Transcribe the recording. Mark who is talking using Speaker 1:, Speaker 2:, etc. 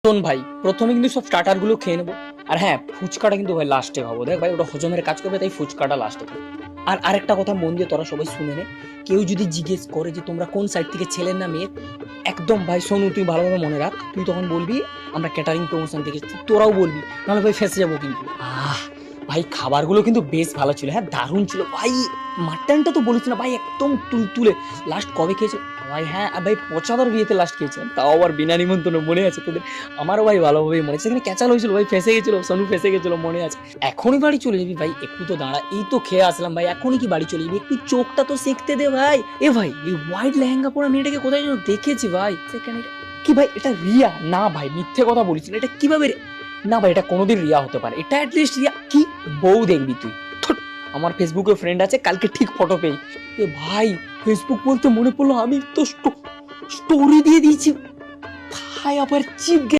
Speaker 1: শোন ভাই, প্রথমে কিন্তু সব স্টার্টার গুলো খেয়ে নেবো। আর হ্যাঁ, ফুচকাটা কিন্তু ভাই লাস্টে খাবো। দেখ ভাই, ওটা হজমের কাজ করবে, তাই ফুচকাটা লাস্টে খাবো। আর আরেকটা কথা মন দিয়ে তোরা সবাই শুনে নে, কেউ যদি জিজ্ঞেস করে যে তোমরা কোন সাইড থেকে, ছেলের না মেয়ের, একদম ভাই সোনু তুই ভালোভাবে মনে রাখ, তুই তখন বলবি আমরা ক্যাটারিং প্রমোশন থেকে এসেছি। তোরাও বলবি, নাহলে ভাই ফেঁসে যাবো কিন্তু। ভাই খাবারগুলো কিন্তু বেশ ভালো ছিল, হ্যাঁ দারুণ ছিল ভাই। মাটনটা তো বলিস না ভাই, একদম তুলতুলে। লাস্ট কবে খেয়েছে ভাই? হ্যাঁ ভাই, পচাদার বিয়েতে লাস্ট খেয়েছিলাম, তাও আবার বিনা নিমন্ত্রণে, মনে আছে তোদের? আমারও ভাই ভালোভাবেই মনে আছে, সেখানে ক্যাচাল হয়েছিল ভাই, ফেসে গেছিল, সোনু ফেসে গেছিল, মনে আছে। এখনই বাড়ি চলে যাবি ভাই? একটু তো দাঁড়া, এই তো খেয়ে আসলাম ভাই, এখনই কি বাড়ি চলে যাবি? একটু চোখটা তো সেঁকতে দে ভাই। এ ভাই, এই হোয়াইট লেহেঙ্গা পরা মেয়েটাকে কোথায় যেন দেখেছি ভাই। সেখানে কি ভাই, এটা রিয়া? না ভাই, মিথ্যে কথা বলিস না, এটা কিভাবে না ভাই, এটা কোনোদিন রিয়া হতে পারে? এটা অ্যাটলিস্ট রিয়া কি? বউ দেখবি তুই। থুৎ, আমার ফেসবুকে ফ্রেন্ড আছে, কালকে ঠিক ফটো পেই। এ ভাই, ফেসবুক বলতে মনে পড়লো, আমি তো স্টোরি দিয়ে দিয়েছি ভাই, আবার চিপ